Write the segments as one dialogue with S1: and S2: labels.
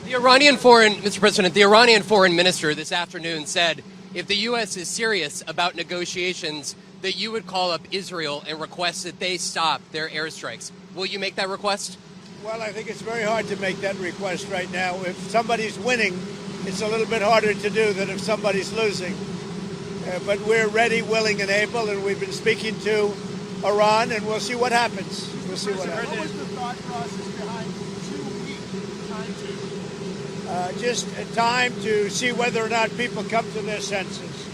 S1: Mr. President, the Iranian foreign minister this afternoon said if the U.S. is serious about negotiations, that you would call up Israel and request that they stop their airstrikes. Will you make that request?
S2: Well, I think it's very hard to make that request right now. If somebody's winning, it's a little bit harder to do than if somebody's losing. But we're ready, willing, and able, and we've been speaking to Iran, and we'll see what happens. We'll see what happens.
S3: What was the thought process behind 2 week time to?
S2: Just time to see whether or not people come to their senses.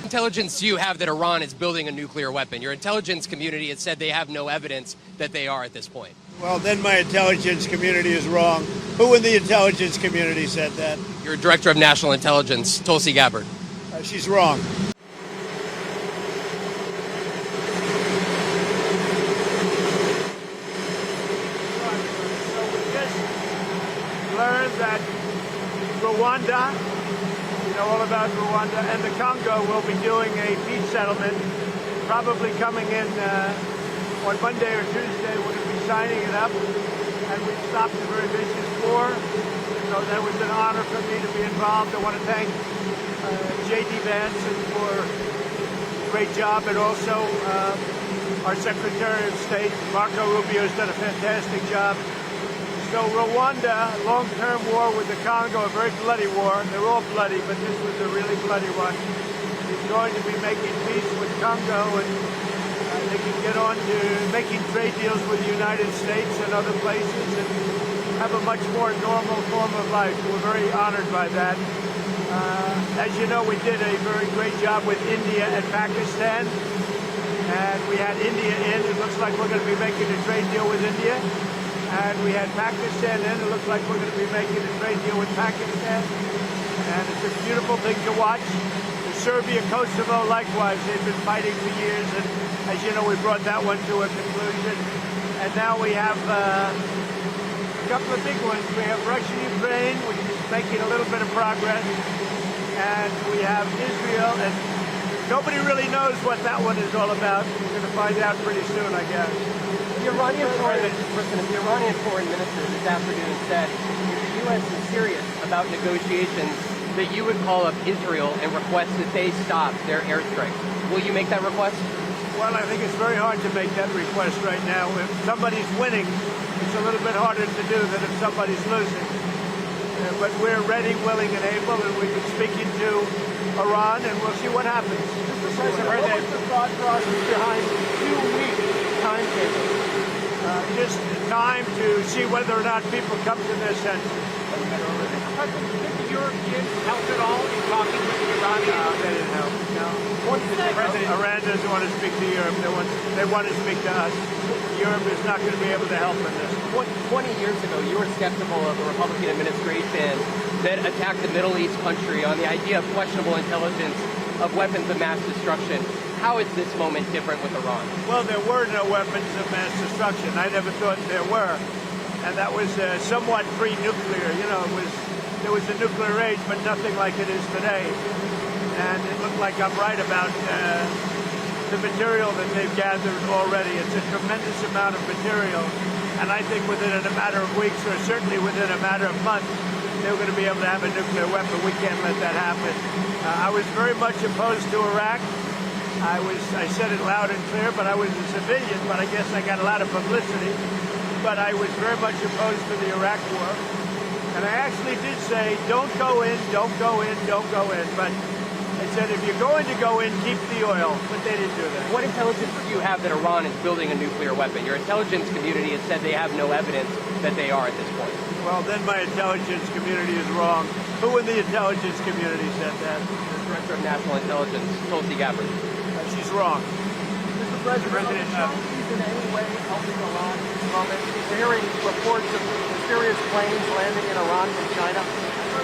S1: Intelligence do you have that Iran is building a nuclear weapon? Your intelligence community has said they have no evidence that they are at this point.
S2: Well, then my intelligence community is wrong. Who in the intelligence community said that?
S1: Your Director of National Intelligence, Tulsi Gabbard.
S2: She's wrong.
S3: So we just learned that Rwanda, you know all about Rwanda, and the Congo will be doing a peace settlement, probably coming in on Monday or Tuesday. We're going to be signing it up, and we've stopped a very vicious war. So that was an honor for me to be involved. I want to thank J.D. Vance for a great job, and also our Secretary of State, Marco Rubio, has done a fantastic job. So Rwanda, long-term war with the Congo, a very bloody war. They're all bloody, but this was a really bloody one. He's going to be making peace with Congo, and they can get on to making trade deals with the United States and other places and have a much more normal form of life. So we're very honored by that. As you know, we did a very great job with India and Pakistan, and we had India in. It looks like we're going to be making a trade deal with India, and we had Pakistan in. It looks like we're going to be making a trade deal with Pakistan, and it's a beautiful thing to watch. Serbia, Kosovo, likewise, they've been fighting for years, and as you know, we brought that one to a conclusion, and now we have a couple of big ones. We have Russia, Ukraine, which is making a little bit of progress, and we have Israel, and nobody really knows what that one is all about. We're going to find out pretty soon, I guess.
S1: The Iranian foreign minister this afternoon said if the U.S. is serious about negotiations, that you would call up Israel and request that they stop their airstrikes. Will you make that request?
S2: Well, I think it's very hard to make that request right now. If somebody's winning, it's a little bit harder to do than if somebody's losing. But we're ready, willing, and able, and we've been speaking to Iran, and we'll see what happens.
S3: Mr. President, what was the thought process behind 2 week timetable?
S2: Just time to see whether or not people come to their senses.
S3: Mr. President, did the Europeans help at all in talking with the Iranians?
S2: No, they didn't help. No. Iran doesn't want to speak to Europe. They want to speak to us. Europe is not going to be able to help in this.
S1: 20 years ago, you were skeptical of the Republican administration that attacked the Middle East country on the idea of questionable intelligence of weapons of mass destruction. How is this moment different with Iran?
S2: Well, there were no weapons of mass destruction. I never thought there were. And that was somewhat pre-nuclear. You know, there was a nuclear age, but nothing like it is today. And it looked like I'm right about the material that they've gathered already. It's a tremendous amount of material. And I think within a matter of weeks, or certainly within a matter of months, they're going to be able to have a nuclear weapon. We can't let that happen. I was very much opposed to Iraq. I said it loud and clear, but I was a civilian, but I guess I got a lot of publicity. But I was very much opposed to the Iraq war. And I actually did say, don't go in, don't go in, don't go in. But I said, if you're going to go in, keep the oil. But they didn't do that.
S1: What intelligence do you have that Iran is building a nuclear weapon? Your intelligence community has said they have no evidence that they are at this point.
S2: Well, then my intelligence community is wrong. Who in the intelligence community said that?
S1: The Director of National Intelligence, Tulsi Gabbard.
S2: She's wrong.
S3: Mr. President, is in any way helping Iran at this moment? We're hearing reports of mysterious planes landing in Iran from China.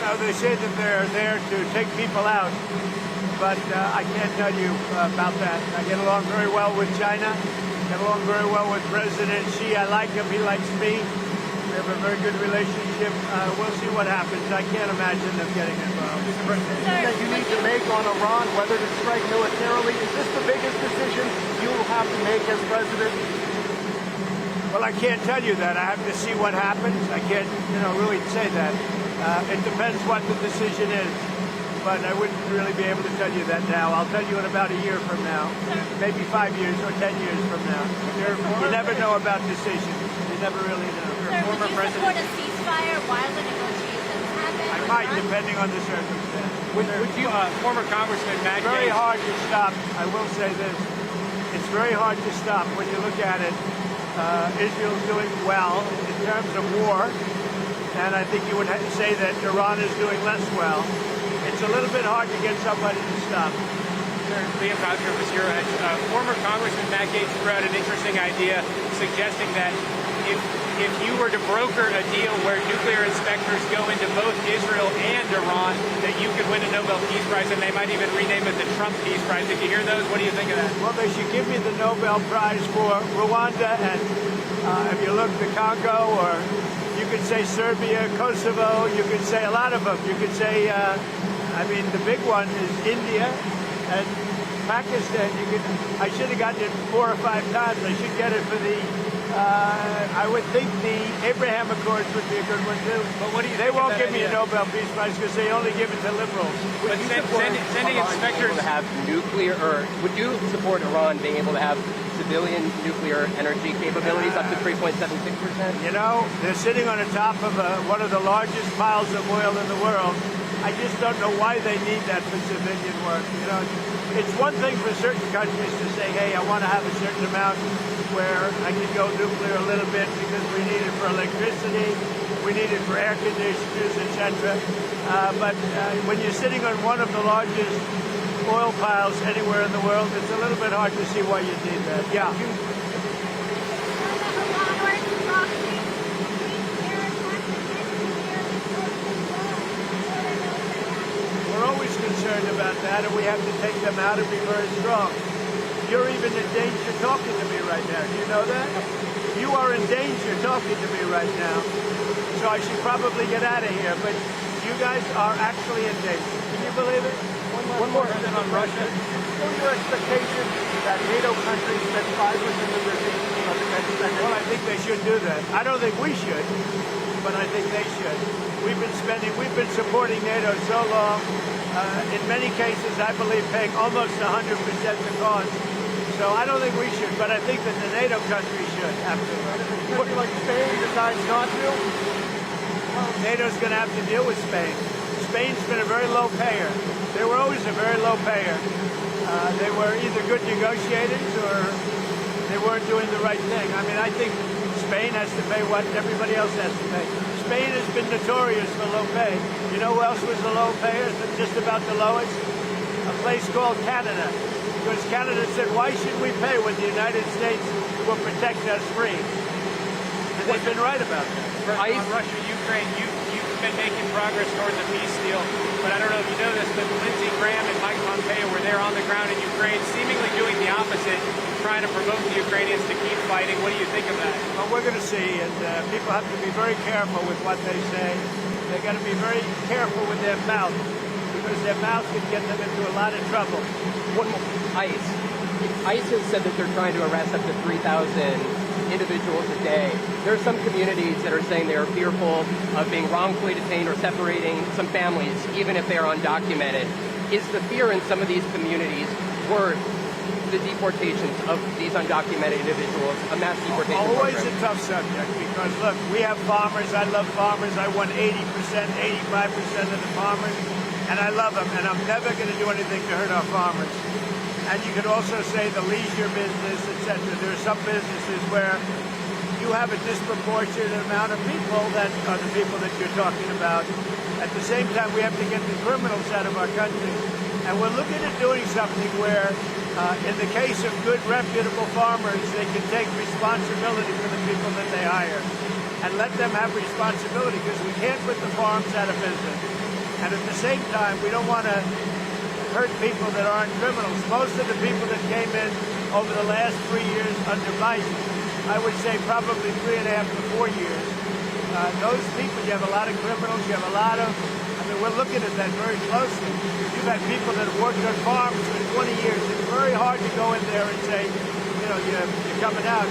S2: No, they say that they're there to take people out, but I can't tell you about that. I get along very well with China, get along very well with President Xi. I like him, he likes me. We have a very good relationship. We'll see what happens. I can't imagine them getting involved.
S3: Mr. President, that you need to make on Iran, whether to strike militarily, is this the biggest decision you will have to make as president?
S2: Well, I can't tell you that. I have to see what happens. I can't, really say that. It depends what the decision is. But I wouldn't really be able to tell you that now. I'll tell you in about a year from now, maybe 5 years or 10 years from now. You never know about decisions. You never really know.
S4: Sir, would you support a ceasefire while the negotiations happen?
S2: I might, depending on the circumstance.
S3: Would you, former Congressman Matt
S2: It's very
S3: Gaetz,
S2: hard to stop. I will say this. It's very hard to stop when you look at it. Israel's doing well in terms of war, and I think you would say that Iran is doing less well. It's a little bit hard to get somebody to stop.
S3: Liam Foucher was here. Former Congressman Matt Gaetz threw out an interesting idea suggesting that if you were to broker a deal where nuclear inspectors go into both Israel and Iran, that you could win a Nobel Peace Prize, and they might even rename it the Trump Peace Prize. Did you hear those? What do you think of that?
S2: Well, they should give me the Nobel Prize for Rwanda and, if you look, the Congo, or you could say Serbia, Kosovo, you could say a lot of them. You could say, the big one is India and Pakistan. I should have gotten it 4 or 5 times. I should get it for the, I would think the Abraham Accords would be a good one too.
S3: But what do you
S2: They
S3: think
S2: won't
S3: of that
S2: give me a
S3: idea?
S2: Nobel Peace Prize because they only give it to liberals.
S3: But sending inspectors
S1: to have nuclear, or would you support Iran being able to have civilian nuclear energy capabilities up to 3.76%?
S2: They're sitting on the top of one of the largest piles of oil in the world. I just don't know why they need that for civilian work. It's one thing for certain countries to say, hey, I want to have a certain amount where I can go nuclear a little bit because we need it for electricity, we need it for air conditioners, etc. But when you're sitting on one of the largest oil piles anywhere in the world, it's a little bit hard to see why you need that. Yeah. We're always concerned about that, and we have to take them out and be very strong. You're even in danger talking to me right now. Do you know that? You are in danger talking to me right now. So I should probably get out of here, but you guys are actually in danger. Can you believe it?
S5: One more question on Russia. What are your expectations that NATO countries spend 5% of their defense spending?
S2: Well, I think they should do that. I don't think we should, but I think they should. We've been supporting NATO so long. In many cases, I believe paying almost 100% the cost. So I don't think we should, but I think that the NATO countries should, absolutely.
S5: If a country like Spain decides not to?
S2: NATO's going to have to deal with Spain. Spain's been a very low payer. They were always a very low payer. They were either good negotiators or they weren't doing the right thing. I think Spain has to pay what everybody else has to pay. Spain has been notorious for low pay. You know who else was the low payer, just about the lowest? A place called Canada. Because Canada said, why should we pay when the United States will protect us free? And they've been right about that.
S3: on Russia, Ukraine, you've been making progress towards a peace deal, but I don't know if you know this, but Lindsey Graham and Mike Pompeo were there on the ground in Ukraine, seemingly doing the opposite, trying to provoke the Ukrainians to keep fighting. What do you think of that?
S2: Well, we're going to see, and people have to be very careful with what they say. They've got to be very careful with their mouth, because their mouth can get them into a lot of trouble.
S1: ICE has said that they're trying to arrest up to 3,000 individuals a day. There are some communities that are saying they are fearful of being wrongfully detained or separating some families, even if they are undocumented. Is the fear in some of these communities worth the deportations of these undocumented individuals, a mass deportation
S2: Always
S1: program?
S2: a tough subject, because look, we have farmers. I love farmers. I won 80%, 85% of the farmers, and I love them, and I'm never going to do anything to hurt our farmers. And you could also say the leisure business, etc. There are some businesses where you have a disproportionate amount of people that are the people that you're talking about. At the same time, we have to get the criminals out of our country. And we're looking at doing something where, in the case of good, reputable farmers, they can take responsibility for the people that they hire and let them have responsibility, because we can't put the farms out of business. And at the same time, we don't want to hurt people that aren't criminals. Most of the people that came in over the last 3 years under Biden, I would say probably 3.5 to 4 years, those people, you have a lot of criminals, you have a lot of, we're looking at that very closely. You've had people that have worked on farms for 20 years. It's very hard to go in there and say, you're coming out.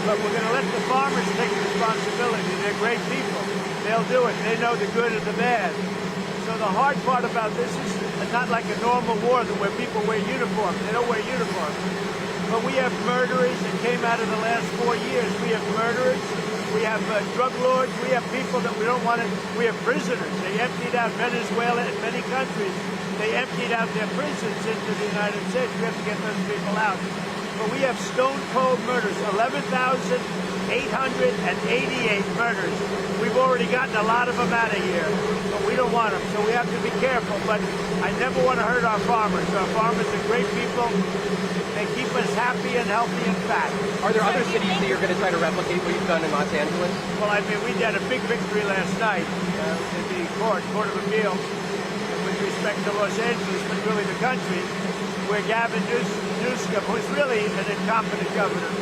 S2: but we're going to let the farmers take responsibility. They're great people. They'll do it. They know the good and the bad. So the hard part about this is not like a normal war where people wear uniforms. They don't wear uniforms. But we have murderers that came out of the last 4 years. We have murderers. We have drug lords. We have people that we don't want to. We have prisoners. They emptied out Venezuela and many countries. They emptied out their prisons into the United States. We have to get those people out. But we have stone cold murders. 11,888 murders. We've already gotten a lot of them out of here, but we don't want them. So we have to be careful. But I never want to hurt our farmers. Our farmers are great people. They keep us happy and healthy and fat.
S1: Are there other cities that you're going to try to replicate what you've done in Los Angeles?
S2: Well, I mean, we had a big victory last night in the Court of Appeals with respect to Los Angeles, but really the country, where Gavin Newsom, who's really an incompetent governor,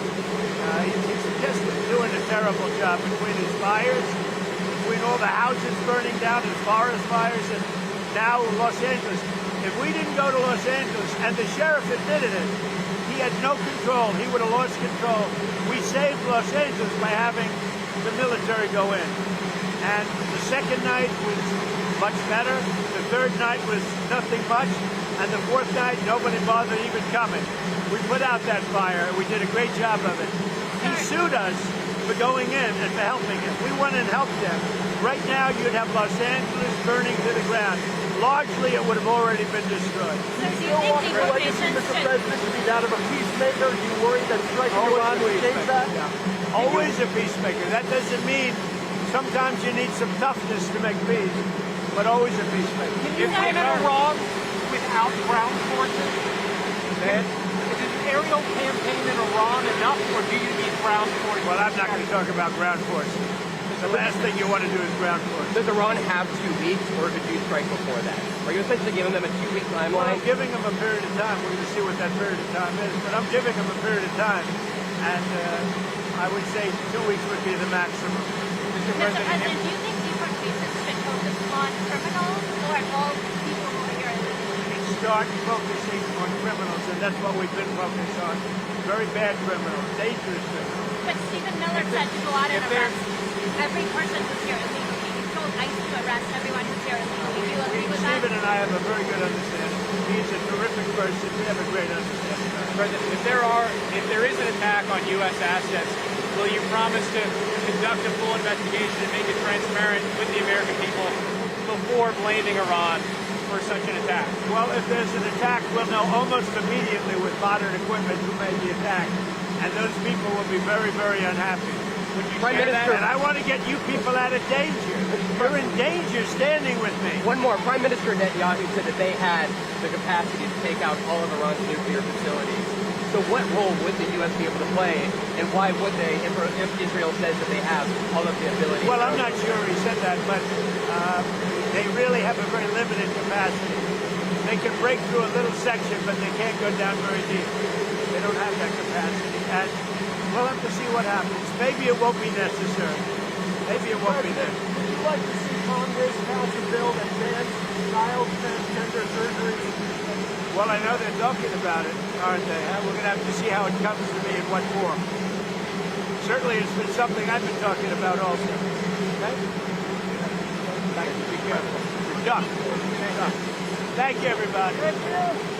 S2: he's just doing a terrible job between his fires, between all the houses burning down, his forest fires, and now Los Angeles. If we didn't go to Los Angeles, and the sheriff admitted it, he had no control. He would have lost control. We saved Los Angeles by having the military go in. And the second night was much better. The third night was nothing much. And the fourth night, nobody bothered even coming. We put out that fire. We did a great job of it. He sued us for going in and for helping him. We went and helped them. Right now, you'd have Los Angeles burning to the ground. Largely, it would have already been destroyed.
S4: So do you think deportations
S5: Mr.
S4: should...
S5: President, to be that of a peacemaker? Do you worry that striking Iran would change that?
S2: Yeah. Always a peacemaker. That doesn't mean sometimes you need some toughness to make peace, but always a peacemaker.
S3: Can you win in Iran without ground forces? Is an aerial campaign in Iran enough, or do you need ground forces?
S2: Well, I'm not going to talk about ground forces. The last thing you want to do is ground forces.
S1: Does Iran have 2 weeks, or could you strike before that? Are you essentially giving them a 2-week
S2: Well,
S1: timeline?
S2: I'm giving them a period of time. We're going to see what that period of time is, but I'm giving them a period of time, and I would say 2 weeks would be the maximum.
S4: Mr. President, do you think deportations should focus on criminals or all people who are here illegally?
S2: Start focusing on criminals, and that's what we've been focused on. Very bad criminals, dangerous criminals.
S4: But Stephen Miller said to go out and arrest every person who's here illegally. He told ICE to arrest everyone who's here illegally. Do you agree with that?
S2: Stephen and I have a very good understanding. He's a terrific person. We have a great understanding.
S3: President, if there is an attack on U.S. assets, will you promise to conduct a full investigation and make it transparent with the American people before blaming Iran for such an attack?
S2: Well, if there's an attack, we'll know almost immediately with modern equipment who made the attack. And those people will be very, very unhappy.
S3: Would you
S1: Prime
S3: share that?
S1: Minister-
S2: And I want to get you people out of danger. You're in danger standing with me.
S1: One more. Prime Minister Netanyahu said that they had the capacity to take out all of Iran's nuclear facilities. So what role would the U.S. be able to play, and why would they, if Israel says that they have all of the ability?
S2: Well, I'm not sure he said that, but they really have a very limited capacity. They can break through a little section, but they can't go down very deep. They don't have that capacity. And we'll have to see what happens. Maybe it won't be necessary. Maybe it won't be necessary.
S5: Would you like to see Congress pass a bill that bans child transgender surgery?
S2: Well, I know they're talking about it, aren't they? We're going to have to see how it comes to me in what form. Certainly, it's been something I've been talking about also. Okay? Thank you. Be careful. Duck. Thank you, everybody.
S5: Thank you.